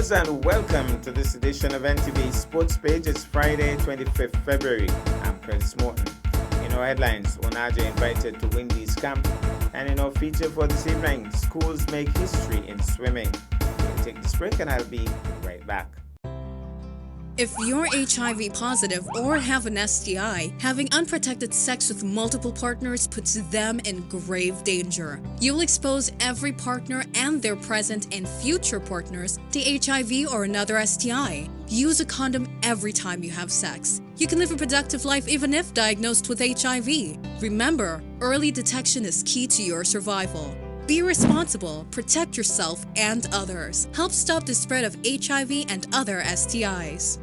viewers, and welcome to this edition of NTV Sports Page. It's Friday, 25th February. I'm Curtis Morton. In our headlines, Onaje invited to Windies camp. And in our feature for this evening, schools make history in swimming. We'll take this break and I'll be right back. If you're HIV positive or have an STI, having unprotected sex with multiple partners puts them in grave danger. You'll expose every partner and their present and future partners to HIV or another STI. Use a condom every time you have sex. You can live a productive life even if diagnosed with HIV. Remember, early detection is key to your survival. Be responsible, protect yourself and others. Help stop the spread of HIV and other STIs.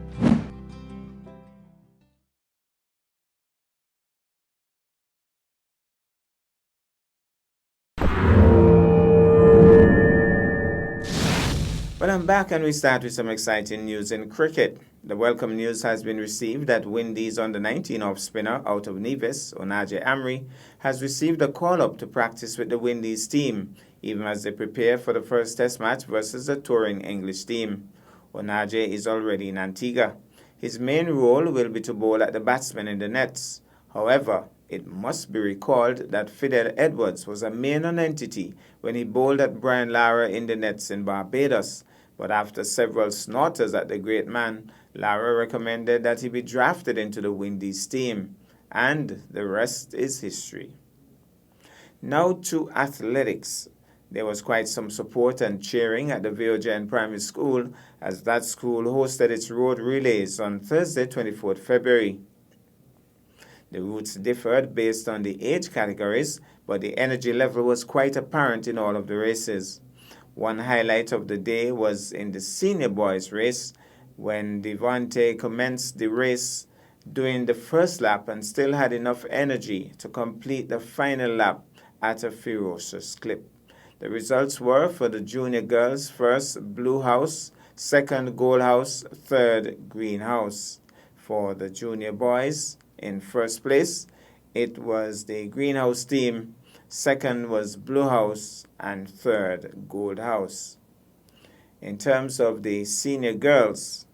Well, I'm back and we start with some exciting news in cricket. The welcome news has been received that Windies under-19 off-spinner out of Nevis, Onaje Amri, has received a call-up to practice with the Windies team, even as they prepare for the first test match versus the touring English team. Onaje is already in Antigua. His main role will be to bowl at the batsmen in the nets. However, it must be recalled that Fidel Edwards was a main non-entity when he bowled at Brian Lara in the nets in Barbados. But after several snorters at the great man, Lara recommended that he be drafted into the Windies team. And the rest is history. Now to athletics. There was quite some support and cheering at the VOJN Primary School as that school hosted its road relays on Thursday, 24th February. The routes differed based on the age categories, but the energy level was quite apparent in all of the races. One highlight of the day was in the senior boys race when Devontae commenced the race doing the first lap and still had enough energy to complete the final lap at a ferocious clip. The results were for the junior girls: first Blue House, second Gold House, third Green House. For the junior boys, in first place, it was the Green House team, second was Blue House, and third Gold House. In terms of the senior girls,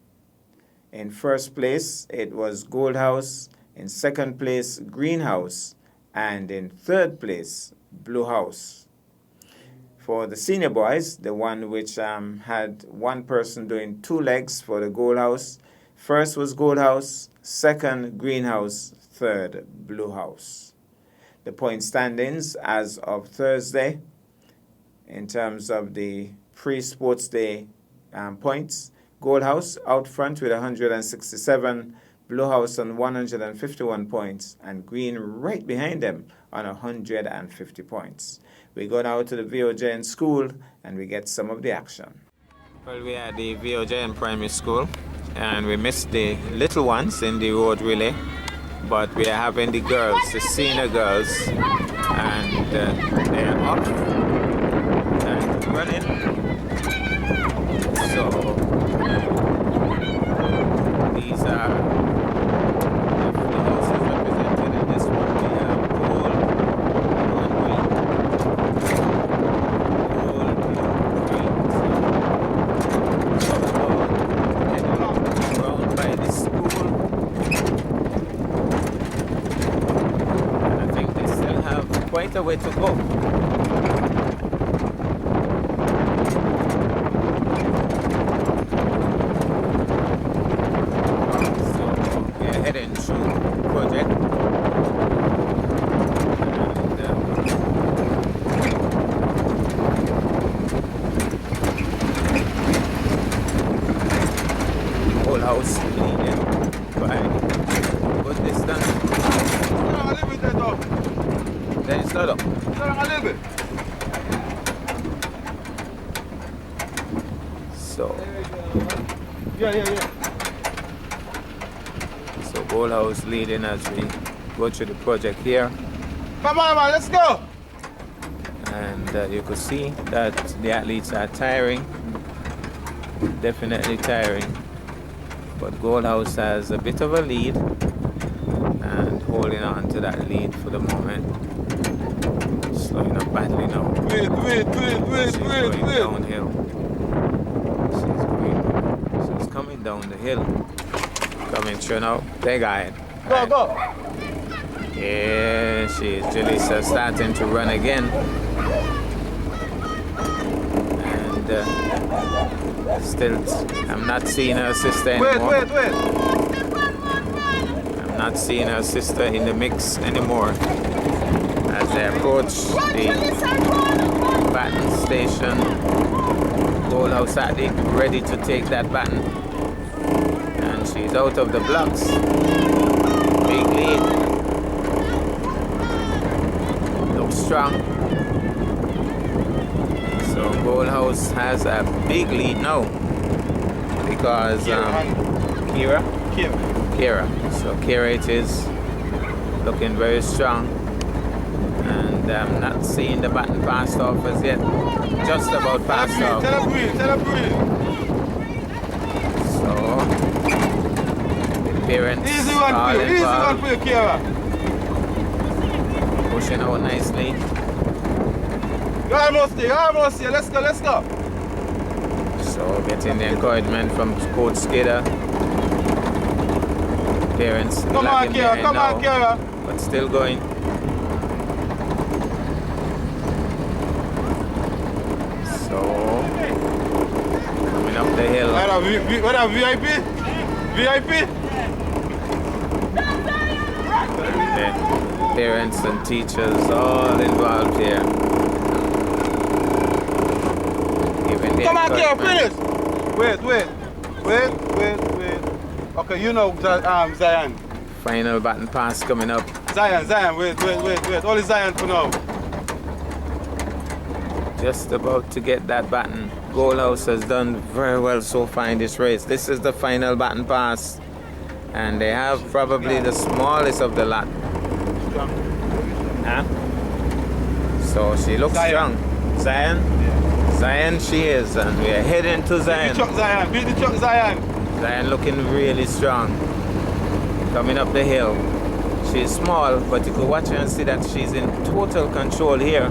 in first place, it was Gold House, in second place, Green House, and in third place, Blue House. For the senior boys, the one which had one person doing two legs for the Gold House, first was Gold House, second Green House, third Blue House. The point standings as of Thursday, in terms of the pre-sports day points, Gold House out front with 167, Blue House on 151 points, and Green right behind them on 150 points. We go now to the VOJN school and we get some of the action. Well, we are at the VOJN Primary School and we missed the little ones in the road relay, but we are having the girls, the senior girls, and they're up and running. So these are quite a way to go. So we're heading to the project. And whole house leading by good distance. Then it's not up. So, so Gold House leading as we go through the project here. Come on, man, let's go. And you could see that the athletes are tiring, definitely tiring. But Gold House has a bit of a lead and holding on to that lead for the moment. Slowing up badly now. Wait. She's going downhill. She's going right down the hill. Coming through now. Big eye. Go, go. Yeah, she's Julissa starting to run again. And still, I'm not seeing her sister anymore. Wait. I'm not seeing her sister in the mix anymore. As they approach the baton station, Goal House athlete ready to take that baton. And she's out of the blocks. Big lead. Looks strong. So Goal House has a big lead now. Because Kira. So Kira it is, looking very strong. And I'm not seeing the baton passed off as yet. Just about passed off. Tell her breathe. So the parents Easy all one involved, for you, Kira. pushing out nicely. You're almost here. Let's go. So getting the encouragement from Coach Skidder. Parents Come on, lagging behind Kira. now, but still going. So coming up the hill. What a VIP? And the parents and teachers all involved here. Giving the Come on, Kira, encouragement. finish. Wait. Okay, you know Zion. Final baton pass coming up. Zion, wait. Only Zion for now. Just about to get that baton. Goal House has done very well so far in this race. This is the final baton pass. And they have probably the smallest of the lot. Huh? So she looks Zion. strong. Zion she is. And we are heading to Zion. Beat the truck, Zion. Zion looking really strong. Coming up the hill. She's small, but you could watch her and see that she's in total control here.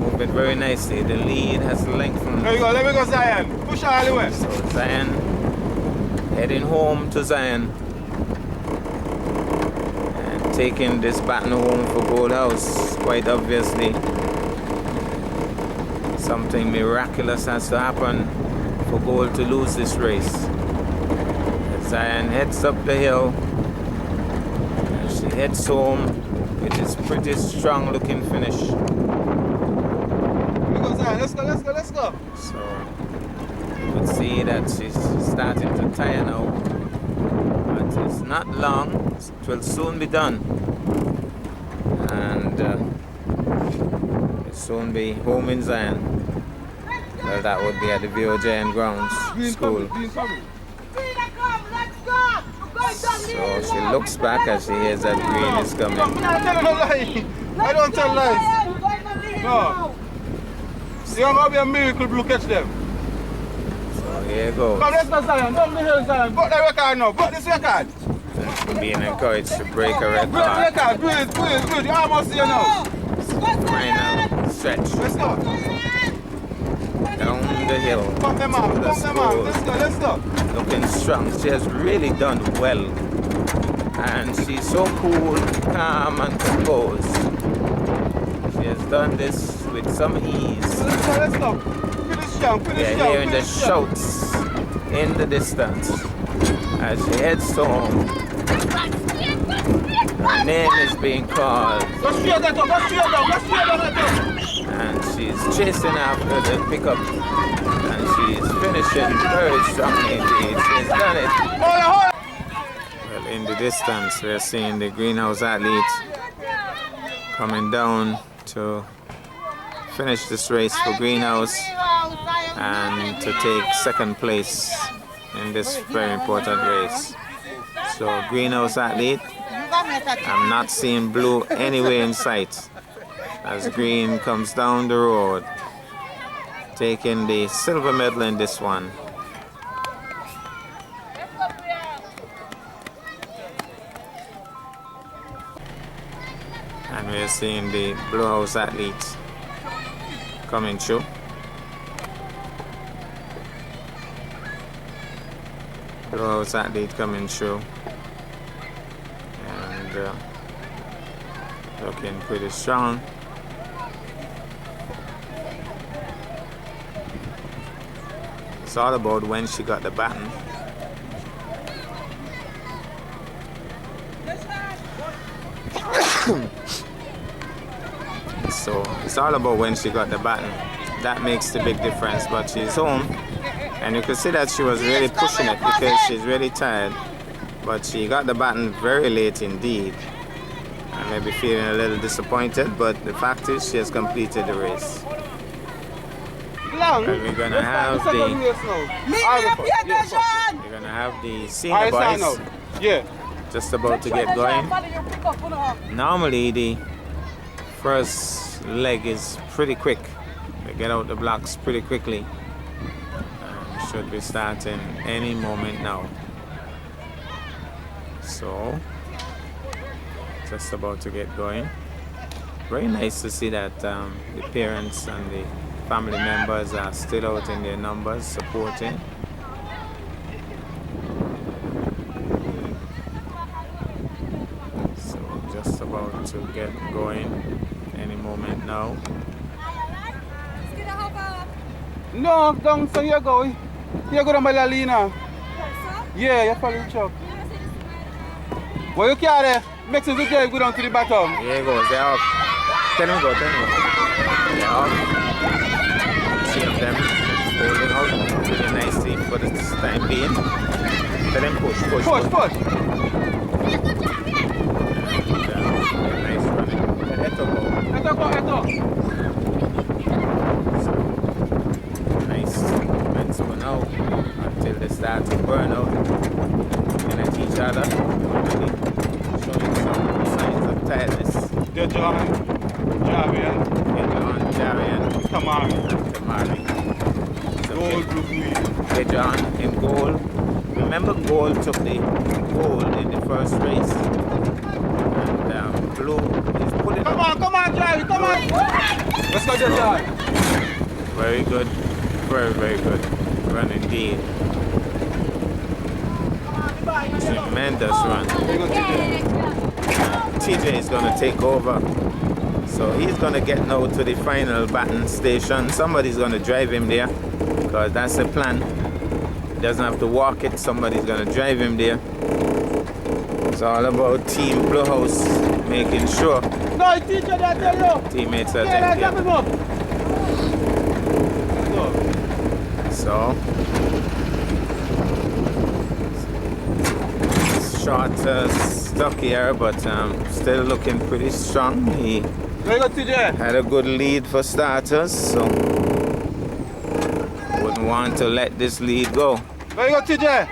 Moving very nicely. The lead has lengthened. There you go, let me go, Zion. Push her all the way. So Zion heading home to Zion. And taking this baton home for Gold House, quite obviously. Something miraculous has to happen for Gold to lose this race. As Zion heads up the hill. And she heads home with this pretty strong looking finish. Let me go, Zion. Let's go. So you can see that she's starting to tire now. But it's not long, it will soon be done. And it'll soon be home in Zion. Well, that would be at the VOJN grounds school. So she looks back as she hears that Green is coming. I don't tell lies. No. You're going to be a miracle blue catch them. So here it goes. Come, let's go, Zion. Don't be here, Zion. Got the record now. Got this record. Being encouraged to break a Break the record. record. Do it. You're almost here now. Final stretch Let's go. down the hill. Pump them out. to the school. Let's go. Looking strong. She has really done well. And she's so cool, calm, and composed. She has done this with some ease. Let's go. Finish strong. We are hearing the shouts in the distance as she heads home. Her name is being called, Go straight down. and she's chasing after the pickup, and she's finishing very strongly indeed. She's done it. Hold Well, in the distance, we're seeing the Greenhouse athlete coming down to finish this race for Greenhouse and to take second place in this very important race. So Greenhouse athlete, I'm not seeing blue anywhere in sight as Green comes down the road, taking the silver medal in this one. And we're seeing the Blue House athlete coming through. Blowhouse athlete coming through. And looking pretty strong. It's all about when she got the baton. So it's all about when she got the baton. That makes the big difference. But she's home, and you can see that she was really pushing it because she's really tired. But she got the baton very late indeed. I may be feeling a little disappointed, but the fact is she has completed the race. And we're gonna have the senior boys just about to get going. Normally the first leg is pretty quick. They get out the blocks pretty quickly. Should be starting any moment now. So just about to get going. Very nice to see that the parents and the family members are still out in their numbers supporting. So just about to get going any moment now. No, down, so here go. Here go to my Lalina. Yeah, you follow the truck. Well, you carry. Make sense to go down to the bottom. Here he goes, they're off. Tell him go. They're off. Three of them holding out really nicely for the time being. Tell them push. Push. Nice running. Let Eto. So, nice movements for now until they start to burn out. Looking at each other, already showing some signs of tiredness. Dejan, Jarian, Kamari. Gold, Dejan in goal. Remember, Goal took the goal in the first race. And Blue is putting Come on, Jari, come on. Let's go, Dejan. Very good. Very good run indeed. Tremendous run. TJ is going to take over. So he's going to get now to the final baton station. Somebody's going to drive him there because that's the plan. He doesn't have to walk it. Somebody's going to drive him there. It's all about Team Blowhouse making sure teammates are taken care of. So short stuck here, but still looking pretty strong. He had a good lead for starters, so wouldn't want to let this lead go. Very good, TJ.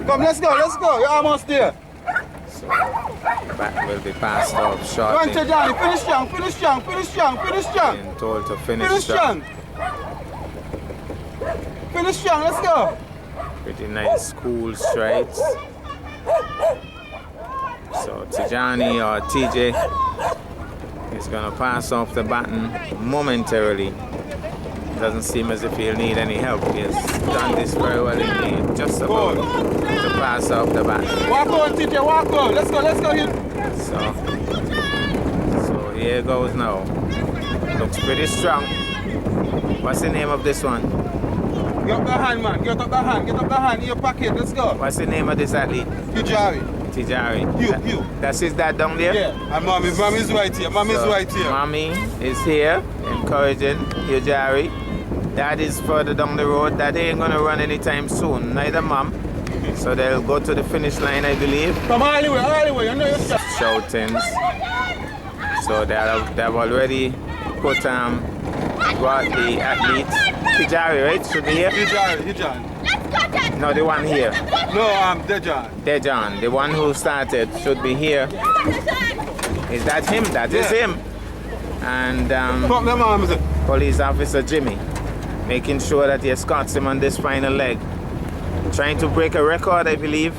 Come, let's go. You're almost there. So back will be passed off shortly. Go on, Johnny. Finish strong. Being told to finish strong. Finish strong, let's go. Pretty nice, cool strides. So Tijani or TJ is going to pass off the baton momentarily. Doesn't seem as if he'll need any help. He has done this very well indeed. Just about to pass off the baton. Walk on, TJ, walk on. Let's go here. So here goes now. Looks pretty strong. What's the name of this one? Get up the hand, man. Get up the hand in your pocket. Let's go. What's the name of this athlete? Tijari. Hugh. That's his dad down there? Yeah. And mommy's right here. Mommy is here, encouraging Tijari. Dad is further down the road. Dad ain't gonna run anytime soon. Neither mom. So they'll go to the finish line, I believe. Come all the way. I know you're Shoutings. So they've already put brought the athlete Tijari, right? Should be here. Tijani. No, the one here. No, Dejan, the one who started, should be here. Is that him? That is him. And police officer Jimmy, making sure that he escorts him on this final leg. Trying to break a record, I believe.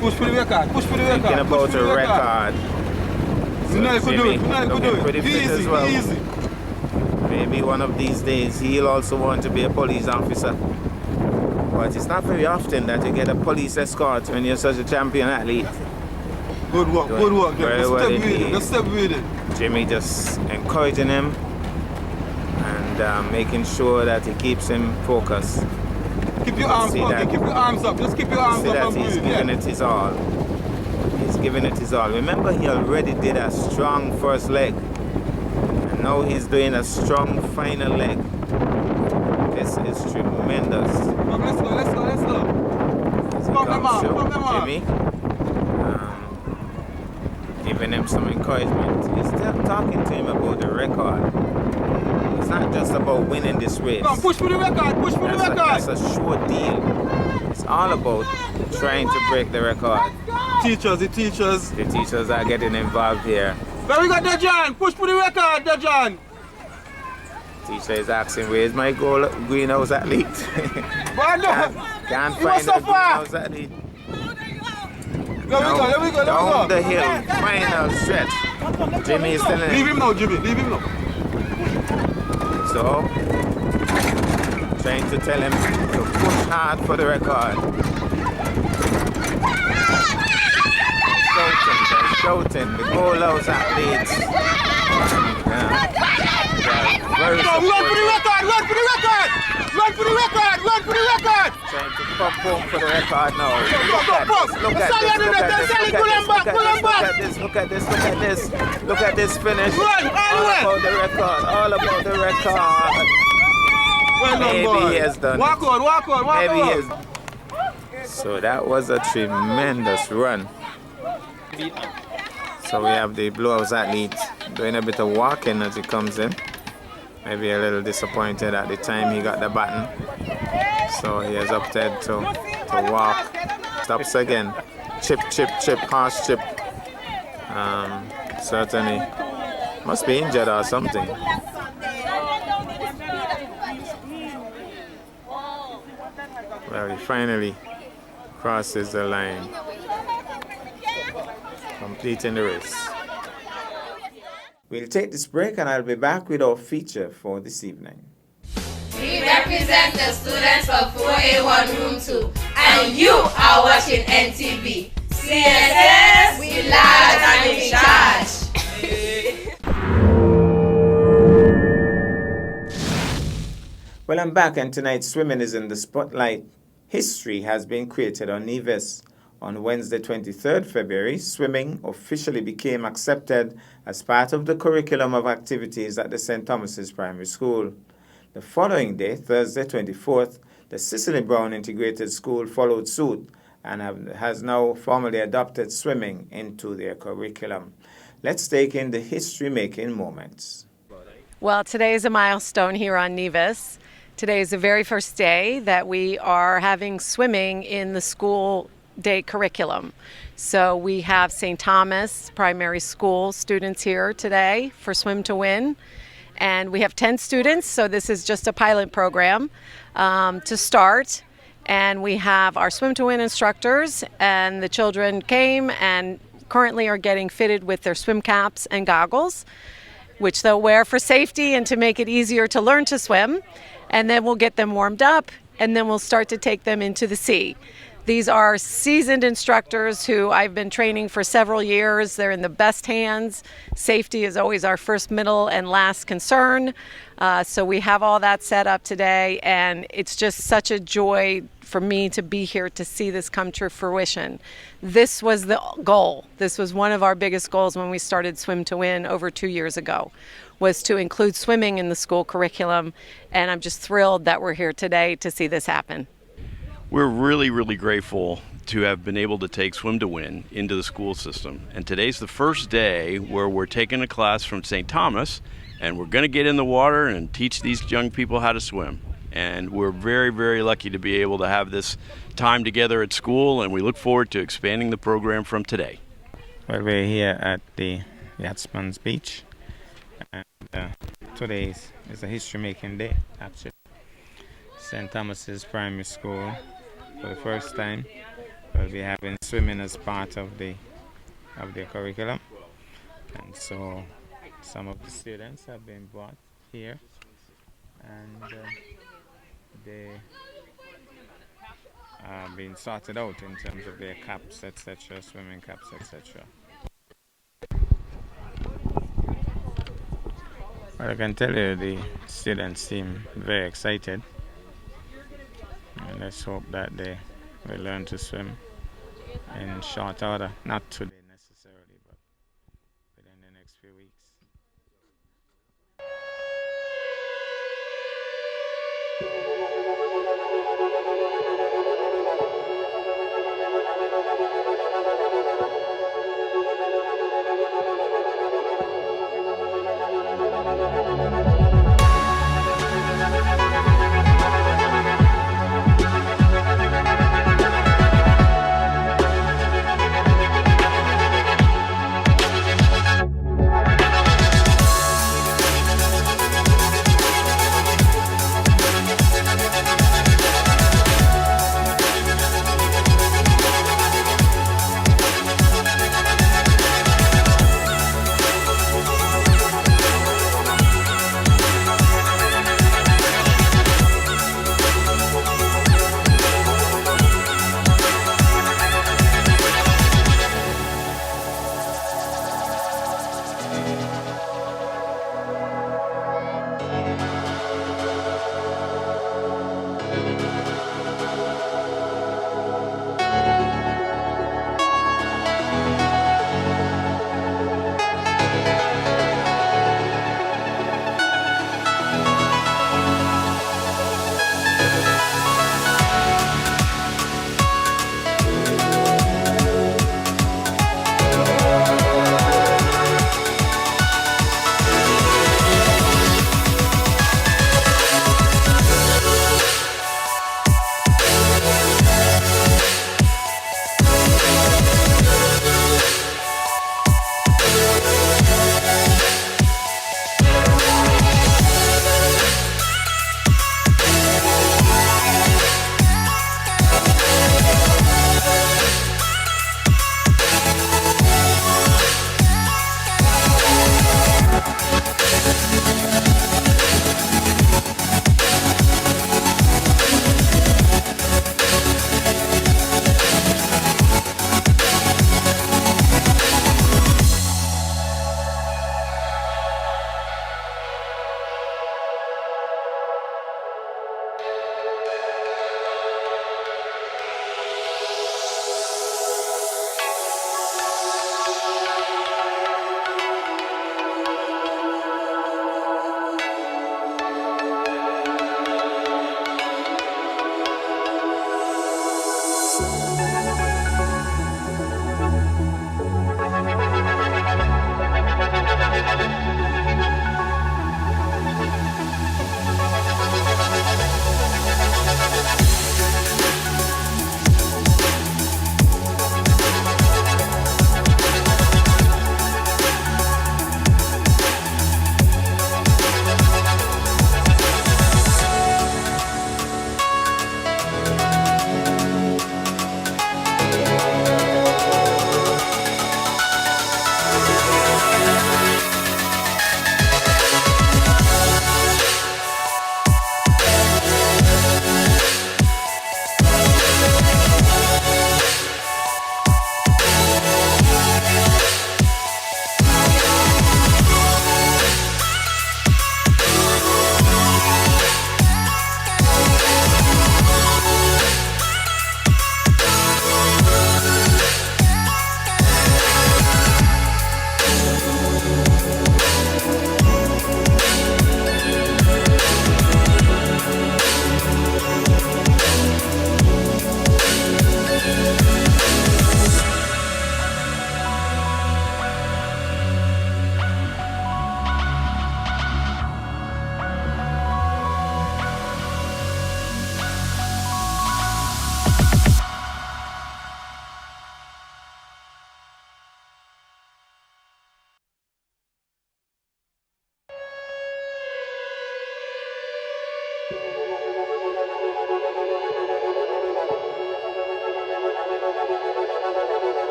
Push for the record. Thinking about a record. So Jimmy, looking pretty fit as well. Easy. Maybe one of these days he'll also want to be a police officer. But it's not very often that you get a police escort when you're such a champion athlete. Good work, good work. Very well indeed. Just step with it. Jimmy just encouraging him and making sure that he keeps him focused. Keep your arms up, keep your arms up. Just keep your arms up and he's breathe. giving it his all. He's giving it his all. Remember, he already did a strong first leg. And now he's doing a strong final leg. This is tremendous. Come, let's go, let's go, let's go. Come them on. Jimmy, giving him some encouragement. He's still talking to him about the record. It's not just about winning this race. Come, push for the record, push for the record. That's a short deal. It's all about trying to break the record. The teachers are getting involved here. There we go, Dejan. Push for the record, Dejan. Teacher is asking, where's my greenhouse athlete? Can't find the greenhouse athlete. There we go. Down the hill, final stretch. Jimmy is still in. Leave him now, Jimmy. Leave him now. So, trying to tell him to push hard for the record. Shouting, the goal house athletes. Run for the record! Run for the record! Run for the record! Run for the record! Trying to pump home for the record now. Look at this finish. Run, All about the record. Well done, Maybe boy. he has done it. Walk on. Maybe he has. So that was a tremendous run. So we have the Blue House athlete doing a bit of walking as he comes in. Maybe a little disappointed at the time he got the baton. So he has opted to walk. Stops again. Chip, harsh chip. Certainly must be injured or something. Well, he finally crosses the line, completing the race. We'll take this break and I'll be back with our feature for this evening. We represent the students of 4A1 Room 2 and you are watching NTV. CSS, we large and in charge. Well, I'm back and tonight swimming is in the spotlight. History has been created on Nevis. On Wednesday, 23rd February, swimming officially became accepted as part of the curriculum of activities at the St. Thomas's Primary School. The following day, Thursday, 24th, the Cicely Brown Integrated School followed suit and has now formally adopted swimming into their curriculum. Let's take in the history-making moments. Well, today is a milestone here on Nevis. Today is the very first day that we are having swimming in the school day curriculum. So we have St. Thomas Primary School students here today for Swim to Win. And we have 10 students, so this is just a pilot program to start. And we have our Swim to Win instructors, and the children came and currently are getting fitted with their swim caps and goggles, which they'll wear for safety and to make it easier to learn to swim. And then we'll get them warmed up, and then we'll start to take them into the sea. These are seasoned instructors who I've been training for several years. They're in the best hands. Safety is always our first, middle, and last concern. So we have all that set up today, and it's just such a joy for me to be here to see this come to fruition. This was the goal. This was one of our biggest goals when we started Swim to Win over 2 years ago, was to include swimming in the school curriculum, and I'm just thrilled that we're here today to see this happen. We're really, really grateful to have been able to take Swim to Win into the school system. And today's the first day where we're taking a class from St. Thomas, and we're going to get in the water and teach these young people how to swim. And we're very, very lucky to be able to have this time together at school, and we look forward to expanding the program from today. Well, we're here at the Yachtsman's Beach, and today is a history-making day, actually. St. Thomas's Primary School, for the first time, will be having swimming as part of their curriculum. And so some of the students have been brought here, and they being sorted out in terms of their caps, etc., swimming caps, etc. Well, I can tell you the students seem very excited, and let's hope that they will learn to swim in short order, not today necessarily, but within the next few weeks.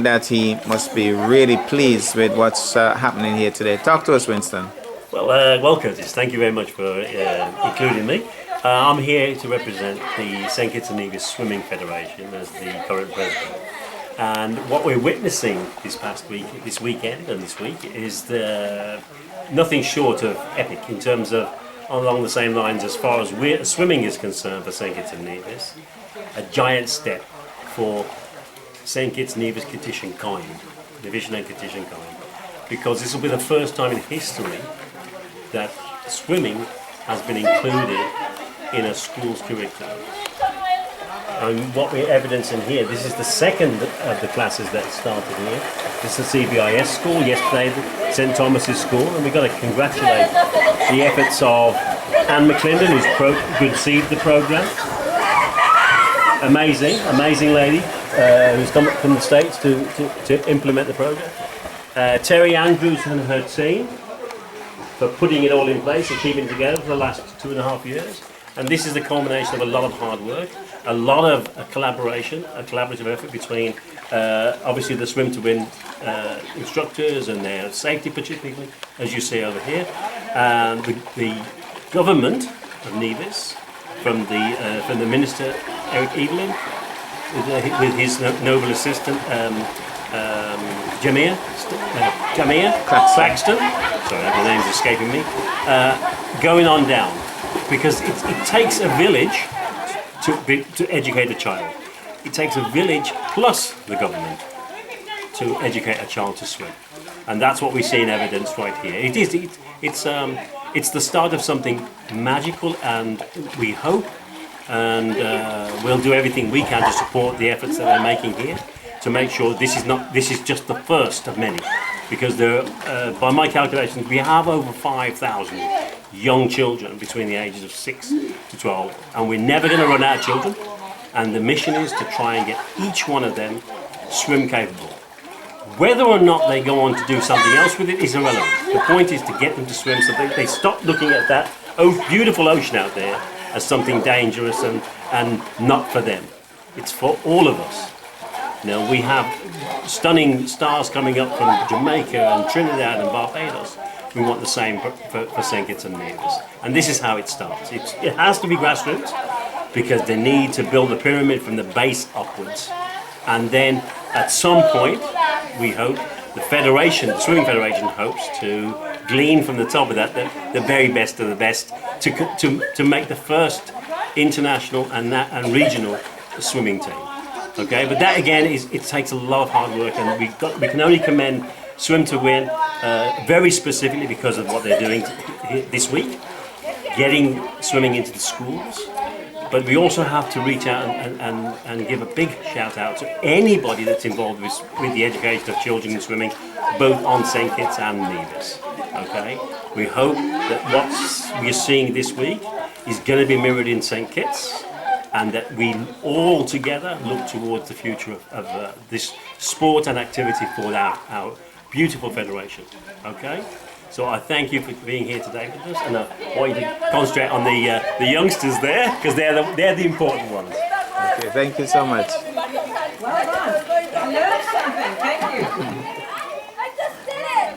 That he must be really pleased with what's happening here today. Talk to us, Winston. Well, Curtis, thank you very much for including me. I'm here to represent the St. Kitts and Nevis Swimming Federation as the current president. And what we're witnessing this weekend and this week is nothing short of epic in terms of along the same lines as far as swimming is concerned for St. Kitts and Nevis. A giant step for St. Kitts, Nevis, Kittitian Kind, Division and Kittitian Kind, because this will be the first time in history that swimming has been included in a school's curriculum. And what we're evidencing here, this is the second of the classes that started here. This is the CBIS school, yesterday St. Thomas's school, and we've got to congratulate the efforts of Anne McClendon, who's conceived the program. Amazing lady. Who's come up from the States to implement the program. Terry Andrews and her team for putting it all in place and keeping it together for the last 2.5 years. And this is the culmination of a lot of hard work, a lot of collaboration, a collaborative effort between obviously the Swim to Win instructors and their safety particularly, as you see over here, and the government of Nevis, from the Minister Eric Evelyn, with his noble assistant Jamia Claxton, sorry, the name's escaping me, going on down, because it takes a village to educate a child. It takes a village plus the government to educate a child to swim, and that's what we see in evidence right here. It's it's the start of something magical, and we hope and we'll do everything we can to support the efforts that they're making here to make sure this is just the first of many, because by my calculations we have over 5,000 young children between the ages of 6 to 12, and we're never going to run out of children, and the mission is to try and get each one of them swim capable. Whether or not they go on to do something else with it is irrelevant. The point is to get them to swim so they stop looking at that beautiful ocean out there as something dangerous and not for them. It's for all of us. You know, we have stunning stars coming up from Jamaica and Trinidad and Barbados. We want the same for St. Kitts and Nevis. And this is how it starts. It has to be grassroots, because they need to build a pyramid from the base upwards. And then at some point, we hope, the Swimming Federation hopes to glean from the top of that the very best of the best to make the first international and regional swimming team. Okay, but that again it takes a lot of hard work, and we can only commend Swim to Win very specifically because of what they're doing this week, getting swimming into the schools. But we also have to reach out and give a big shout out to anybody that's involved with the education of children in swimming, both on St. Kitts and Nevis. Okay, we hope that what we're seeing this week is going to be mirrored in St. Kitts, and that we all together look towards the future of this sport and activity for our beautiful federation. Okay. So I thank you for being here today with us, and I want you to concentrate on the youngsters there, because they're the important ones. Okay, thank you so much. Well done. I learned something. Thank you. I just did it!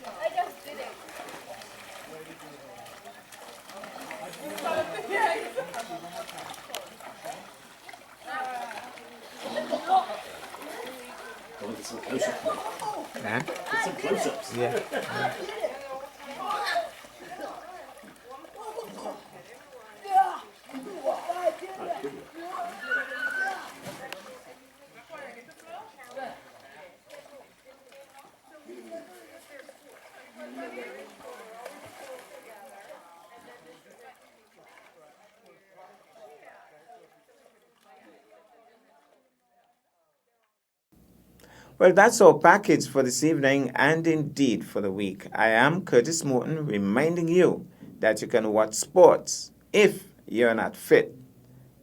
I just did it. Some close-ups. Huh? Get some close-ups. Yeah. Well, that's our package for this evening and indeed for the week. I am Curtis Morton, reminding you that you can watch sports if you're not fit.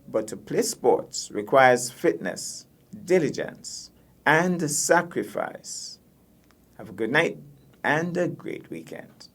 But to play sports requires fitness, diligence, and sacrifice. Have a good night and a great weekend.